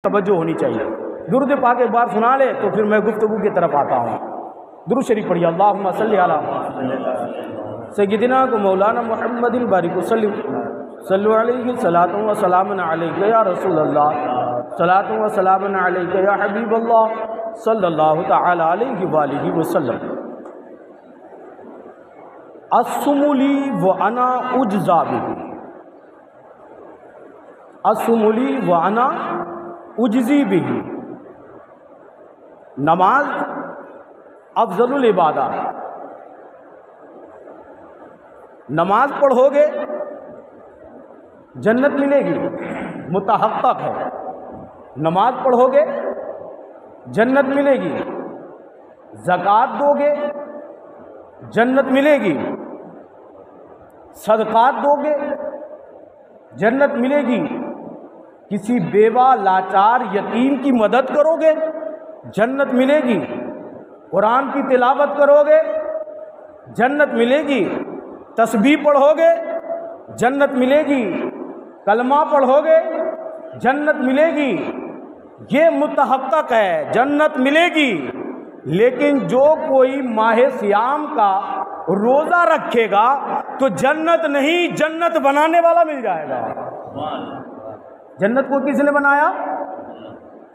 توجہ ہونی چاہیے۔ درود پاک ایک بار سنا لے تو پھر میں گفتگو کی طرف آتا ہوں۔ درود شریف پڑھیے، اللہم صلی علی سیدنا کو مولانا محمد البارک وسلم صلو علیہ صلاۃ و سلام علیک یا رسول اللہ، صلاۃ و سلام علیک یا حبیب اللہ صلی اللہ تعالی علیہ وآلہ وسلم۔ الصوم لی وانا اجزا بہ، الصوم لی وانا اجزی بہ۔ نماز افضل العبادات، نماز پڑھو گے جنت ملے گی، متحقق ہے۔ نماز پڑھو گے جنت ملے گی، زکوٰۃ دو گے جنت ملے گی، صدقات دو گے جنت ملے گی، کسی بیوہ لاچار یتیم کی مدد کرو گے جنت ملے گی، قرآن کی تلاوت کرو گے جنت ملے گی، تسبیح پڑھو گے جنت ملے گی، کلمہ پڑھو گے جنت ملے گی۔ یہ متحقق ہے، جنت ملے گی۔ لیکن جو کوئی ماہ صیام کا روزہ رکھے گا تو جنت نہیں، جنت بنانے والا مل جائے گا۔ جنت کو کس نے بنایا؟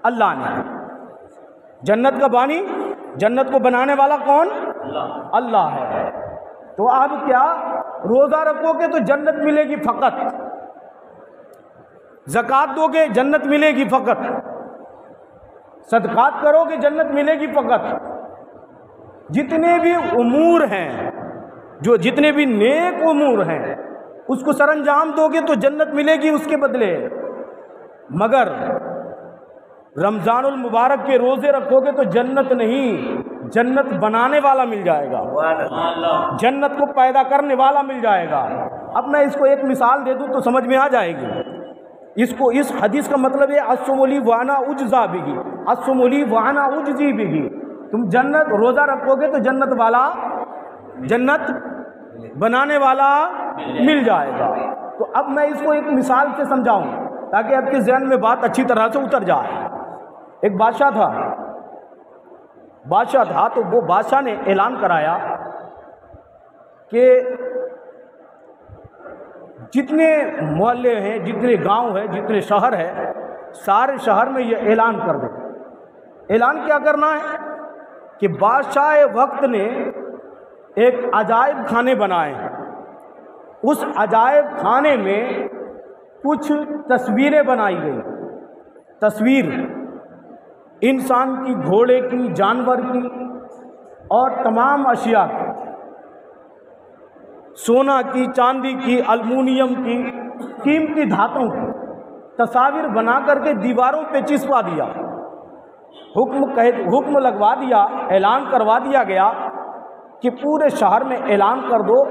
اللہ نے۔ جنت کا بانی، جنت کو بنانے والا کون؟ اللہ ہے۔ تو اب کیا روزہ رکھو گے تو جنت ملے گی فقط، زکوٰۃ دو گے جنت ملے گی فقط، صدقات کرو گے جنت ملے گی فقط۔ جتنے بھی امور ہیں، جو جتنے بھی نیک امور ہیں، اس کو سر انجام دو گے تو جنت ملے گی اس کے بدلے۔ مگر رمضان المبارک کے روزے رکھو گے تو جنت نہیں، جنت بنانے والا مل جائے گا، جنت کو پیدا کرنے والا مل جائے گا۔ اب میں اس کو ایک مثال دے دوں تو سمجھ میں آ جائے گی۔ اس حدیث کا مطلب ہے الصوم لی وانا اجزا بہ، الصوم لی وانا اجزی بہ۔ تم جنت روزہ رکھو گے تو جنت والا، جنت بنانے والا مل جائے گا۔ تو اب میں اس کو ایک مثال سے سمجھاؤں تاکہ آپ کے ذہن میں بات اچھی طرح سے اتر جائے۔ ایک بادشاہ تھا تو وہ بادشاہ نے اعلان کرایا کہ جتنے محلے ہیں، جتنے گاؤں ہیں، جتنے شہر ہیں، سارے شہر میں یہ اعلان کر دیں۔ اعلان کیا کرنا ہے کہ بادشاہ وقت نے ایک عجائب خانے بنائے ہیں، اس عجائب خانے میں کچھ تصویریں بنائی گئی، تصویر انسان کی، گھوڑے کی، جانور کی اور تمام اشیاء کی، سونا کی، چاندی کی، المونیم کی، قیمتی دھاتوں کی تصاویر بنا کر کے دیواروں پہ چسپا دیا۔ حکم لگوا دیا، اعلان کروا دیا گیا کہ پورے شہر میں اعلان کر دو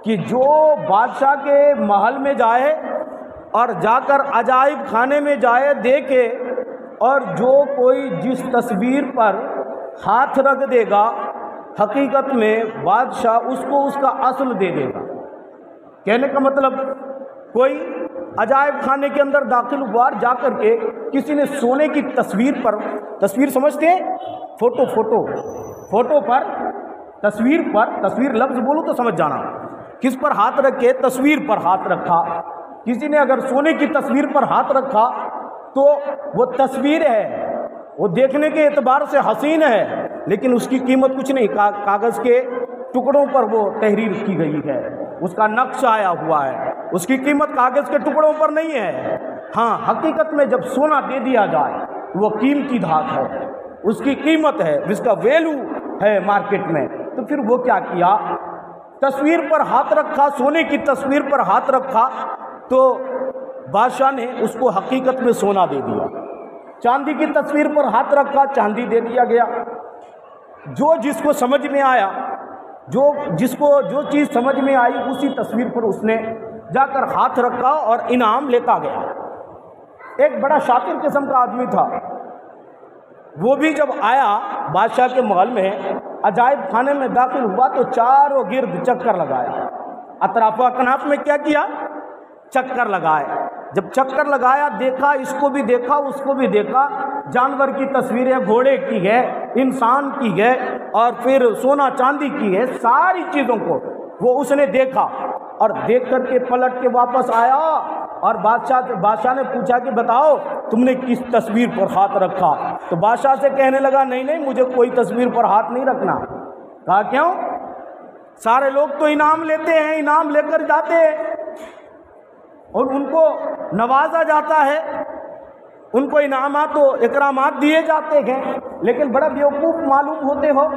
کہ جو بادشاہ کے محل میں جائے اور جا کر عجائب خانے میں جائے دیکھے، اور جو کوئی جس تصویر پر ہاتھ رکھ دے گا حقیقت میں بادشاہ اس کو اس کا اصل دے دے گا۔ کہنے کا مطلب کوئی عجائب خانے کے اندر داخل ہوا، جا کر کے کسی نے سونے کی تصویر پر، تصویر سمجھتے ہیں؟ فوٹو پر، تصویر لفظ بولو تو سمجھ جانا، کس پر ہاتھ رکھے؟ تصویر پر ہاتھ رکھا۔ کسی نے اگر سونے کی تصویر پر ہاتھ رکھا تو وہ تصویر ہے، وہ دیکھنے کے اعتبار سے حسین ہے، لیکن اس کی قیمت کچھ نہیں، کاغذ کے ٹکڑوں پر وہ تحریر کی گئی ہے، اس کا نقش آیا ہوا ہے، اس کی قیمت کاغذ کے ٹکڑوں پر نہیں ہے۔ ہاں، حقیقت میں جب سونا دے دیا جائے وہ قیمتی دھات ہے، اس کی قیمت ہے، اس کا ویلو ہے مارکیٹ میں۔ تو پھر وہ کیا کیا؟ تصویر پر ہاتھ رکھا، سونے کی تصویر پر ہاتھ رکھا تو بادشاہ نے اس کو حقیقت میں سونا دے دیا۔ چاندی کی تصویر پر ہاتھ رکھا، چاندی دے دیا گیا۔ جو جس کو سمجھ میں آیا، جو چیز سمجھ میں آئی، اسی تصویر پر اس نے جا کر ہاتھ رکھا اور انعام لیتا گیا۔ ایک بڑا شاطر قسم کا آدمی تھا، وہ بھی جب آیا بادشاہ کے محل میں، عجائب خانے میں داخل ہوا تو چاروں گرد چکر لگایا، اطراف و اکناف میں کیا کیا؟ چکر لگائے۔ جب چکر لگایا دیکھا، اس کو بھی دیکھا اس کو بھی دیکھا، جانور کی تصویریں، گھوڑے کی ہے، انسان کی ہے، اور پھر سونا چاندی کی ہے، ساری چیزوں کو وہ اس نے دیکھا، اور دیکھ کر کے پلٹ کے واپس آیا اور بادشاہ نے پوچھا کہ بتاؤ تم نے کس تصویر پر ہاتھ رکھا؟ تو بادشاہ سے کہنے لگا نہیں مجھے کوئی تصویر پر ہاتھ نہیں رکھنا۔ کہا کیوں؟ سارے لوگ تو انعام لیتے ہیں، انعام لے کر جاتے ہیں اور ان کو نوازا جاتا ہے، ان کو انعامات و اکرامات دیے جاتے ہیں، لیکن بڑا بیوقوف معلوم ہوتے ہو،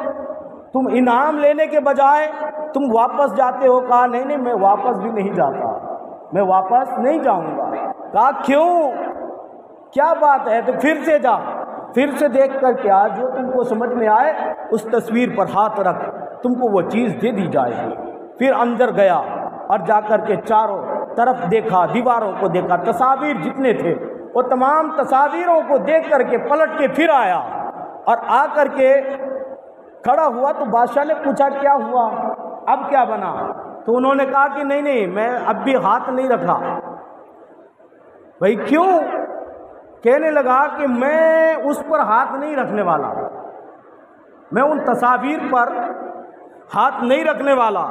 تم انعام لینے کے بجائے تم واپس جاتے ہو۔ کہا نہیں میں واپس بھی نہیں جاتا، میں واپس نہیں جاؤں گا۔ کہا کیوں؟ کیا بات ہے؟ تو پھر سے جا، پھر سے دیکھ کر کے آ، جو تم کو سمجھ میں آئے اس تصویر پر ہاتھ رکھ، تم کو وہ چیز دے دی جائے گی۔ پھر اندر گیا اور جا کر کے چاروں طرف دیکھا، دیواروں کو دیکھا، تصاویر جتنے تھے وہ تمام تصاویروں کو دیکھ کر کے پلٹ کے پھر آیا، اور آ کر کے کھڑا ہوا تو بادشاہ نے پوچھا کیا ہوا، اب کیا بنا؟ تو انہوں نے کہا کہ نہیں میں اب بھی ہاتھ نہیں رکھا۔ بھائی کیوں؟ کہنے لگا کہ میں اس پر ہاتھ نہیں رکھنے والا، میں ان تصاویر پر ہاتھ نہیں رکھنے والا۔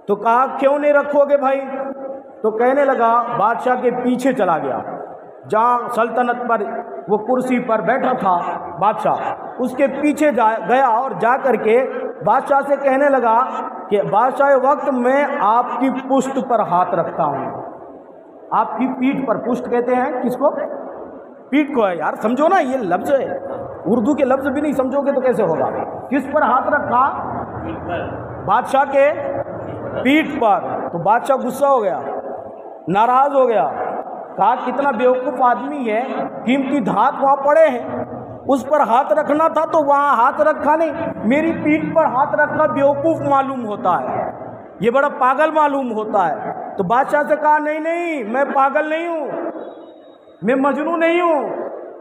تو کہا کیوں نہیں رکھو گے بھائی؟ تو کہنے لگا بادشاہ کے پیچھے چلا گیا، جہاں سلطنت پر وہ کرسی پر بیٹھا تھا بادشاہ، اس کے پیچھے گیا اور جا کر کے بادشاہ سے کہنے لگا کہ بادشاہ وقت میں آپ کی پشت پر ہاتھ رکھتا ہوں۔ آپ کی پیٹھ پر، پشت کہتے ہیں کس کو؟ پیٹھ کو ہے یار، سمجھو نا، یہ لفظ ہے، اردو کے لفظ بھی نہیں سمجھو گے تو کیسے ہوگا؟ کس پر ہاتھ رکھا؟ بادشاہ کے پیٹھ پر۔ تو بادشاہ غصہ ہو گیا، ناراض ہو گیا، کہا کتنا بیوقوف آدمی ہے، قیمتی دھات وہاں پڑے ہیں، اس پر ہاتھ رکھنا تھا تو وہاں ہاتھ رکھا نہیں، میری پیٹھ پر ہاتھ رکھا، بیوقوف معلوم ہوتا ہے، یہ بڑا پاگل معلوم ہوتا ہے۔ تو بادشاہ سے کہا نہیں میں پاگل نہیں ہوں، میں مجنون نہیں ہوں،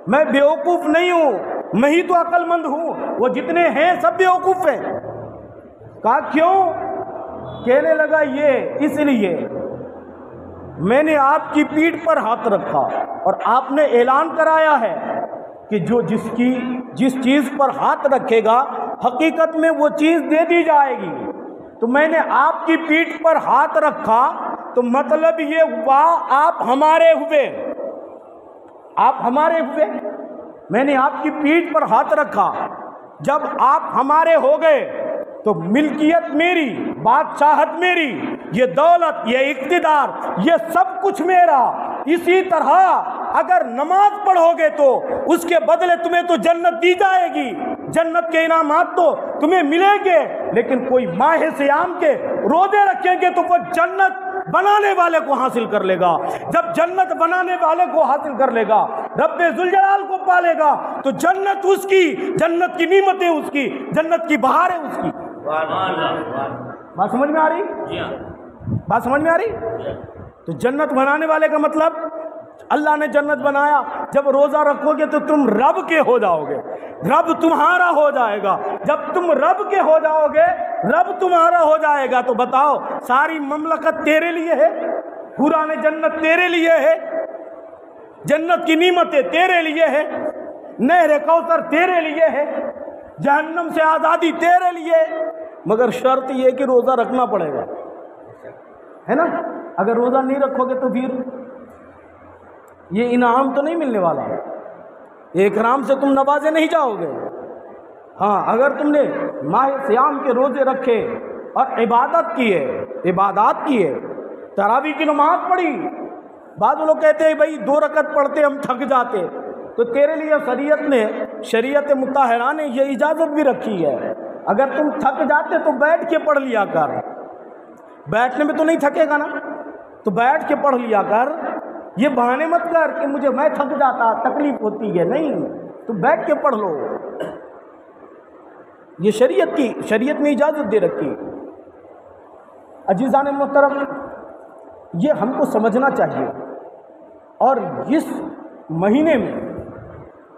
میں بیوقوف نہیں ہوں، میں ہی تو عقل مند ہوں، وہ جتنے ہیں سب بیوقوف ہیں۔ کہا کیوں؟ کہنے لگا یہ اس لیے میں نے آپ کی پیٹھ پر ہاتھ رکھا اور آپ نے اعلان کرایا ہے کہ جس چیز پر ہاتھ رکھے گا حقیقت میں وہ چیز دے دی جائے گی۔ تو میں نے آپ کی پیٹھ پر ہاتھ رکھا تو مطلب یہ ہوا آپ ہمارے ہوئے، آپ ہمارے ہوئے، میں نے آپ کی پیٹھ پر ہاتھ رکھا، جب آپ ہمارے ہو گئے تو ملکیت میری، بادشاہت میری، یہ دولت، یہ اقتدار، یہ سب کچھ میرا۔ اسی طرح اگر نماز پڑھو گے تو اس کے بدلے تمہیں تو جنت دی جائے گی، جنت کے انعامات تو تمہیں ملیں گے، لیکن کوئی ماہ صیام کے روزے رکھیں گے تو وہ جنت بنانے والے کو حاصل کر لے گا۔ جب جنت بنانے والے کو حاصل کر لے گا، رب ذوالجلال کو پالے گا، تو جنت اس کی، جنت کی نعمتیں اس کی، جنت کی بہاریں اس کی۔ بات سمجھ میں آ رہی؟ بات سمجھ میں آ رہی؟ تو جنت بنانے والے کا مطلب اللہ نے جنت بنایا، جب روزہ رکھو گے تو تم رب کے ہو جاؤ گے، رب تمہارا ہو جائے گا۔ جب تم رب کے ہو جاؤ گے، رب تمہارا ہو جائے گا، تو بتاؤ ساری مملکت تیرے لیے ہے، پورا جنت تیرے لیے ہے، جنت کی نعمتیں تیرے لیے ہے، نہر کوثر تیرے لیے ہے، جہنم سے آزادی تیرے لیے، مگر شرط یہ کہ روزہ رکھنا پڑے گا، ہے نا؟ اگر روزہ نہیں رکھو گے تو پھر یہ انعام تو نہیں ملنے والا، یہ اکرام سے تم نوازے نہیں جاؤ گے۔ ہاں اگر تم نے ماہ صیام کے روزے رکھے اور عبادت کیے، تراویح کی نماز پڑھی، بعض لوگ کہتے ہیں بھائی 2 رکعت پڑھتے ہم تھک جاتے، تو تیرے لیے شریعت مطہرہ نے یہ اجازت بھی رکھی ہے، اگر تم تھک جاتے تو بیٹھ کے پڑھ لیا کر، بیٹھنے میں تو نہیں تھکے گا نا، تو بیٹھ کے پڑھ لیا کر، یہ بہانے مت کر کہ میں تھک جاتا، تکلیف ہوتی ہے، نہیں، تو بیٹھ کے پڑھ لو، یہ شریعت نے اجازت دے رکھی۔ عزیزان محترم، یہ ہم کو سمجھنا چاہیے، اور اس مہینے میں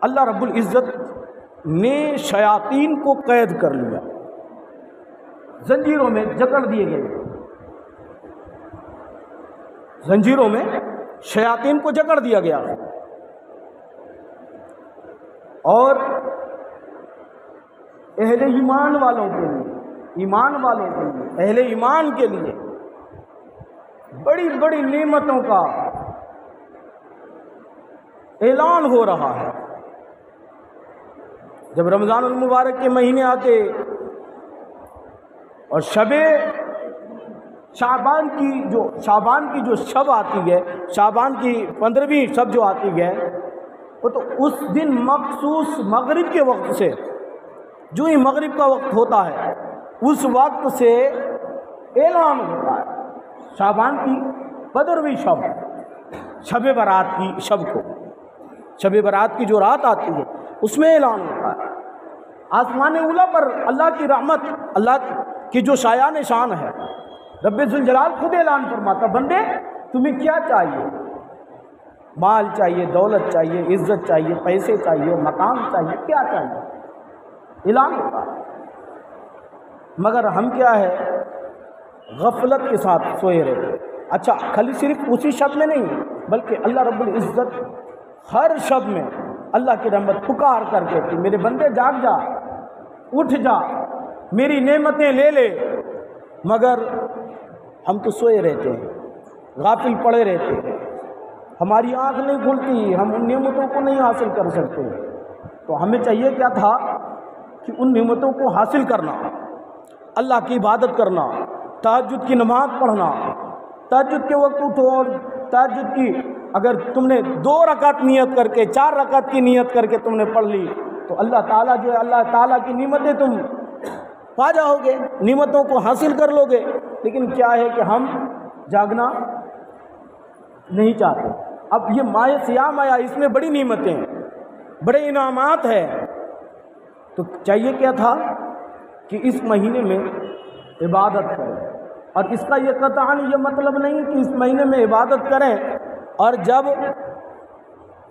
اللہ رب العزت نے شیاطین کو قید کر لیا، زنجیروں میں جکڑ دیے گئے، زنجیروں میں شیاطین کو جکڑ دیا گیا، اور اہل ایمان والوں کے لیے، ایمان والوں کے لیے، اہل ایمان کے لیے بڑی بڑی نعمتوں کا اعلان ہو رہا ہے۔ جب رمضان المبارک کے مہینے آتے اور شعبان کی جو شب آتی ہے، شعبان کی 15ویں شب جو آتی ہے، وہ تو اس دن مخصوص مغرب کے وقت سے، جو ہی مغرب کا وقت ہوتا ہے اس وقت سے اعلان ہوتا ہے شعبان کی 15ویں شب، شب برات کی شب کو، شب برات کی جو رات آتی ہے اس میں اعلان ہوتا ہے۔ آسمان اولا پر اللہ کی رحمت، اللہ کی جو شایان شان ہے، رب ذوالجلال خود اعلان فرماتا، بندے تمہیں کیا چاہیے؟ مال چاہیے، دولت چاہیے، عزت چاہیے، پیسے چاہیے، مقام چاہیے، کیا چاہیے؟ اعلان ہوتا ہے۔ مگر ہم کیا ہے، غفلت کے ساتھ سوئے رہتے۔ اچھا، خالی صرف اسی شب میں نہیں، بلکہ اللہ رب العزت ہر شب میں اللہ کی رحمت پکار کر کے کہ میرے بندے جاگ جا، اٹھ جا، میری نعمتیں لے لے، مگر ہم تو سوئے رہتے ہیں، غافل پڑے رہتے ہیں، ہماری آنکھ نہیں کھلتی، ہم ان نعمتوں کو نہیں حاصل کر سکتے۔ تو ہمیں چاہیے کیا تھا کہ ان نعمتوں کو حاصل کرنا، اللہ کی عبادت کرنا، تہجد کی نماز پڑھنا، تہجد کے وقت اٹھو، اور تہجد کی اگر تم نے 2 رکعت نیت کر کے، 4 رکعت کی نیت کر کے تم نے پڑھ لی تو اللہ تعالیٰ جو ہے، اللہ تعالیٰ کی نعمتیں تم پا جاؤ گے، نعمتوں کو حاصل کر لو گے۔ لیکن کیا ہے کہ ہم جاگنا نہیں چاہتے۔ اب یہ ماہ صیام آیا، اس میں بڑی نعمتیں ہیں، بڑے انعامات ہیں، تو چاہیے کیا تھا کہ اس مہینے میں عبادت کریں۔ اور اس کا یہ قطعاً یہ مطلب نہیں کہ اس مہینے میں عبادت کریں اور جب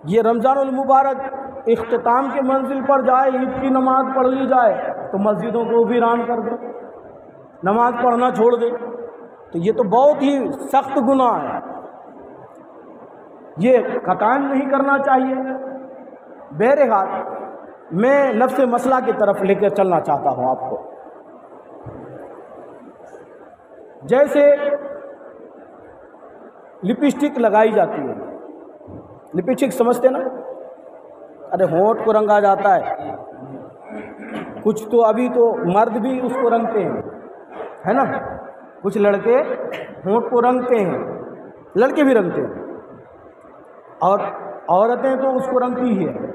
یہ رمضان المبارک اختتام کے منزل پر جائے، عید کی نماز پڑھ لی جائے تو مسجدوں کو ویران کر دے، نماز پڑھنا چھوڑ دے، تو یہ تو بہت ہی سخت گناہ ہے، یہ قطعاً نہیں کرنا چاہیے۔ بہرحال میں نفس مسئلہ کی طرف لے کر چلنا چاہتا ہوں آپ کو۔ جیسے لپسٹک لگائی جاتی ہے، لپسٹک سمجھتے نا؟ ارے ہونٹ کو رنگا جاتا ہے، کچھ تو ابھی تو مرد بھی اس کو رنگتے ہیں، ہے نا؟ کچھ لڑکے ہونٹ کو رنگتے ہیں، لڑکے بھی رنگتے ہیں، اور عورتیں تو اس کو رنگتی ہی ہے۔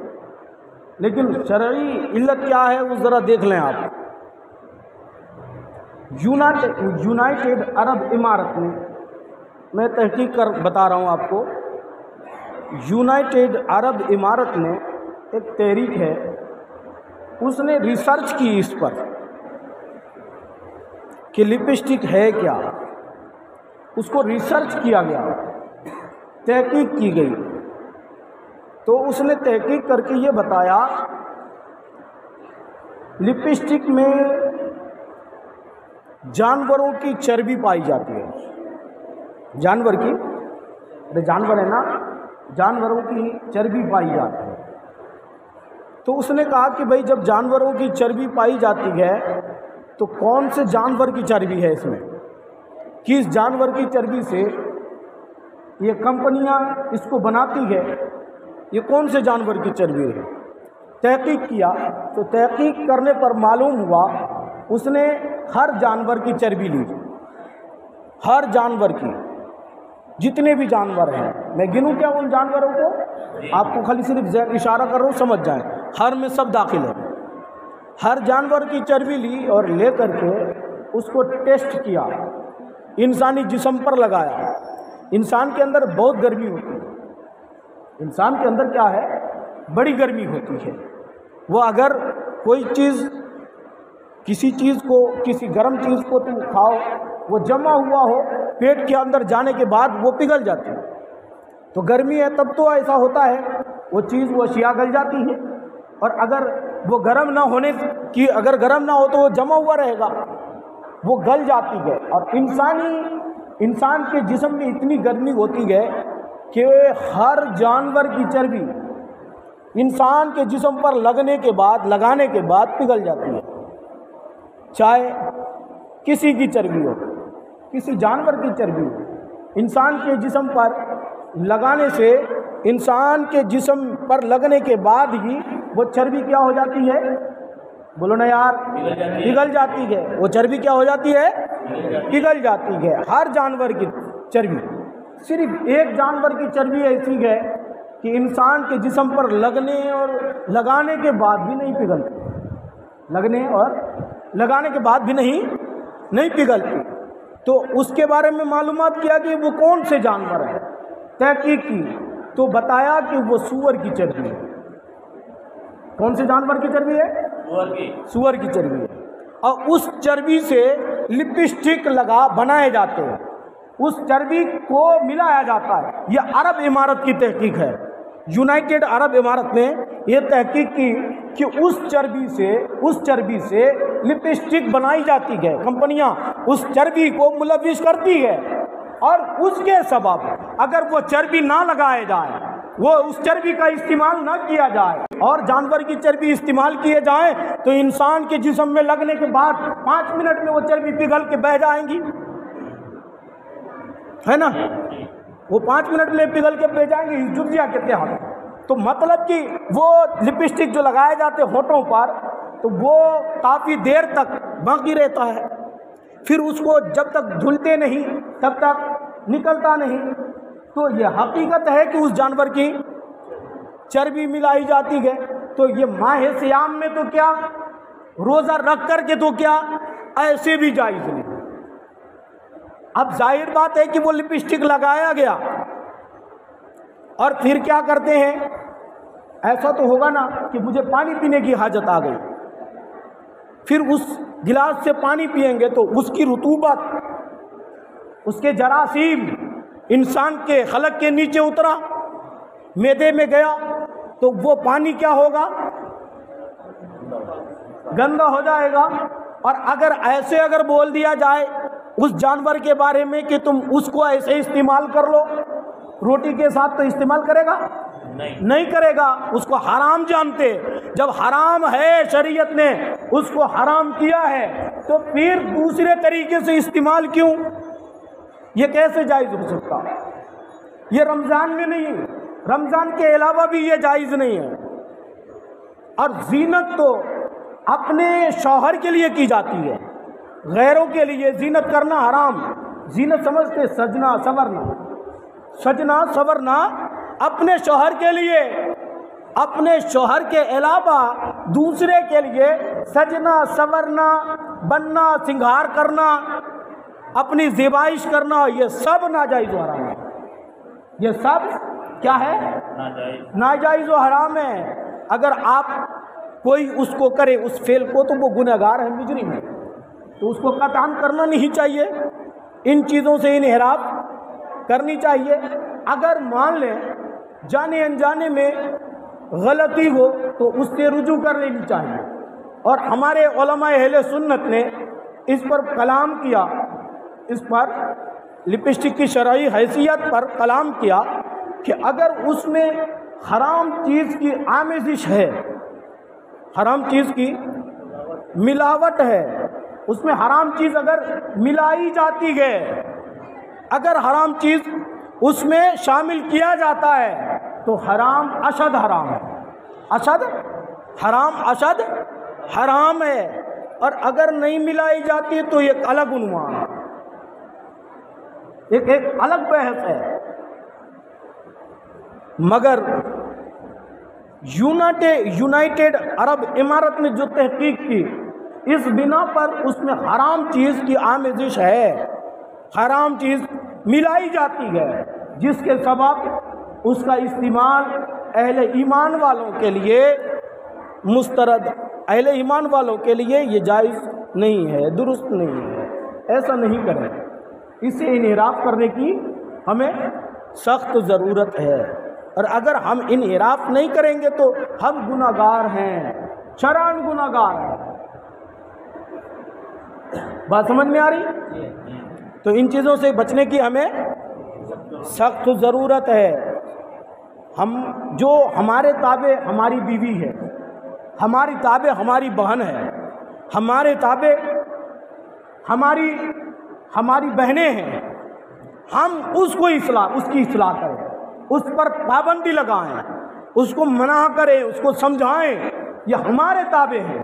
لیکن شرعی علت کیا ہے وہ ذرا دیکھ لیں آپ۔ یونائٹڈ عرب امارت میں تحقیق کر بتا رہا ہوں آپ کو، یونائٹڈ عرب امارت میں ایک تحریک ہے، اس نے ریسرچ کی اس پر کہ لپسٹک ہے کیا، اس کو ریسرچ کیا گیا، تحقیق کی گئی، تو اس نے تحقیق کر کے یہ بتایا لپسٹک میں جانوروں کی چربی پائی جاتی ہے، جانور کی، جانور ہے نا، جانوروں کی چربی پائی جاتی ہے۔ تو اس نے کہا کہ بھئی جب جانوروں کی چربی پائی جاتی ہے تو کون سے جانور کی چربی ہے اس میں، کس جانور کی چربی سے یہ کمپنیاں اس کو بناتی ہے، یہ کون سے جانور کی چربی ہے۔ تحقیق کیا تو تحقیق کرنے پر معلوم ہوا اس نے ہر جانور کی چربی لی، ہر جانور کی، جتنے بھی جانور ہیں، میں گنوں کیا ان جانوروں کو، آپ کو خالی صرف اشارہ کر رہا ہوں، سمجھ جائیں، ہر میں سب داخل ہے۔ ہر جانور کی چربی لی اور لے کر کے اس کو ٹیسٹ کیا، انسانی جسم پر لگایا۔ انسان کے اندر بہت گرمی ہوتی ہے، انسان کے اندر کیا ہے، بڑی گرمی ہوتی ہے، وہ اگر کوئی چیز، کسی چیز کو، کسی گرم چیز کو تم کھاؤ، وہ جمع ہوا ہو پیٹ کے اندر جانے کے بعد وہ پگھل جاتی ہے، تو گرمی ہے تب تو ایسا ہوتا ہے، وہ چیز، وہ اشیاء گل جاتی ہے، اور اگر وہ گرم نہ ہونے کی، اگر گرم نہ ہو تو وہ جمع ہوا رہے گا، وہ گل جاتی ہے۔ اور انسان کے جسم میں اتنی گرمی ہوتی ہے کہ ہر جانور کی چربی انسان کے جسم پر لگانے کے بعد پگھل جاتی ہے، چاہے کسی کی چربی ہو، کسی جانور کی چربی ہو، انسان کے جسم پر لگانے سے، انسان کے جسم پر لگنے کے بعد ہی وہ چربی کیا ہو جاتی ہے؟ بولو نا یار، پگھل جاتی ہے۔ وہ چربی کیا ہو جاتی ہے؟ پگھل جاتی ہے۔ ہر جانور کی چربی، صرف ایک جانور کی چربی ایسی ہے کہ انسان کے جسم پر لگنے اور لگانے کے بعد بھی نہیں پگھلتی، لگنے اور لگانے کے بعد بھی نہیں پگھلتی۔ تو اس کے بارے میں معلومات کیا کہ وہ کون سے جانور ہیں، تحقیق کی تو بتایا کہ وہ سور کی چربی ہے۔ کون سے جانور کی چربی ہے؟ سور کی چربی ہے۔ اور اس چربی سے لپسٹک بنائے جاتے ہیں، اس چربی کو ملایا جاتا ہے۔ یہ عرب امارت کی تحقیق ہے، یونائٹڈ عرب امارت نے یہ تحقیق کی کہ اس چربی سے لپسٹک بنائی جاتی ہے، کمپنیاں اس چربی کو ملوث کرتی ہے، اور اس کے سبب اگر وہ چربی نہ لگائے جائے، وہ اس چربی کا استعمال نہ کیا جائے اور جانور کی چربی استعمال کیے جائیں، تو انسان کے جسم میں لگنے کے بعد 5 منٹ میں وہ چربی پگھل کے بہہ جائیں گی، ہے نا؟ وہ 5 منٹ میں پگھل کے بہہ جائیں گے جزیہ کے تحت۔ تو مطلب کہ وہ لپسٹک جو لگائے جاتے ہونٹوں پر، تو وہ کافی دیر تک باقی رہتا ہے، پھر اس کو جب تک دھلتے نہیں تب تک نکلتا نہیں۔ تو یہ حقیقت ہے کہ اس جانور کی چربی ملائی جاتی ہے۔ تو یہ ماہ صیام میں تو کیا، روزہ رکھ کر کے تو کیا، ایسے بھی جائز نہیں۔ اب ظاہر بات ہے کہ وہ لپسٹک لگایا گیا اور پھر کیا کرتے ہیں، ایسا تو ہوگا نا کہ مجھے پانی پینے کی حاجت آ گئی، پھر اس گلاس سے پانی پئیں گے تو اس کی رطوبت، اس کے جراثیم انسان کے حلق کے نیچے اترا، معدے میں گیا، تو وہ پانی کیا ہوگا، گندا ہو جائے گا۔ اور اگر بول دیا جائے اس جانور کے بارے میں کہ تم اس کو ایسے استعمال کر لو، روٹی کے ساتھ تو استعمال کرے گا نہیں کرے گا، اس کو حرام جانتے۔ جب حرام ہے، شریعت نے اس کو حرام کیا ہے، تو پھر دوسرے طریقے سے استعمال کیوں؟ یہ کیسے جائز ہو سکتا؟ یہ رمضان میں نہیں، رمضان کے علاوہ بھی یہ جائز نہیں ہے۔ اور زینت تو اپنے شوہر کے لیے کی جاتی ہے، غیروں کے لیے زینت کرنا حرام۔ زینت سمجھتے سجنا سورنا اپنے شوہر کے لیے، اپنے شوہر کے علاوہ دوسرے کے لیے سجنا سورنا، بننا، سنگھار کرنا، اپنی زیبائش کرنا، یہ سب ناجائز و حرام ہے۔ یہ سب کیا ہے؟ ناجائز و حرام ہے۔ اگر آپ کوئی اس کو کرے، اس فعل کو، تو وہ گنہگار ہے، مجرم ہے، تو اس کو قطعاً کرنا نہیں چاہیے، ان چیزوں سے انحراف کرنی چاہیے۔ اگر مان لیں جانے انجانے میں غلطی ہو تو اس سے رجوع کر لینی چاہیے۔ اور ہمارے علماء اہل سنت نے اس پر کلام کیا، اس پر لپسٹک کی شرعی حیثیت پر کلام کیا کہ اگر اس میں حرام چیز کی آمیزش ہے، حرام چیز کی ملاوٹ ہے، اس میں حرام چیز اگر ملائی جاتی ہے، اگر حرام چیز اس میں شامل کیا جاتا ہے، تو حرام اشد حرام ہے، اشد حرام ہے۔ اور اگر نہیں ملائی جاتی تو ایک الگ عنوان ہے، ایک الگ بحث ہے۔ مگر یونائٹڈ عرب امارت نے جو تحقیق کی، اس بنا پر اس میں حرام چیز کی آمیزش ہے، حرام چیز ملائی جاتی ہے، جس کے سبب اس کا استعمال اہل ایمان والوں کے لیے مسترد، اہل ایمان والوں کے لیے یہ جائز نہیں ہے، درست نہیں ہے، ایسا نہیں کریں۔ اس سے انحراف کرنے کی ہمیں سخت ضرورت ہے، اور اگر ہم انحراف نہیں کریں گے تو ہم گناہگار ہیں، شرعاً گناہگار ہیں۔ بات سمجھ میں آ رہی؟ تو ان چیزوں سے بچنے کی ہمیں سخت ضرورت ہے ہم جو ہمارے تابع ہماری بیوی ہے، ہماری تابع ہماری بہن ہے، ہمارے تابع ہماری بہنیں ہیں، ہم اس کی اصلاح کریں، اس پر پابندی لگائیں، اس کو منع کریں، اس کو سمجھائیں، یہ ہمارے تابع ہیں۔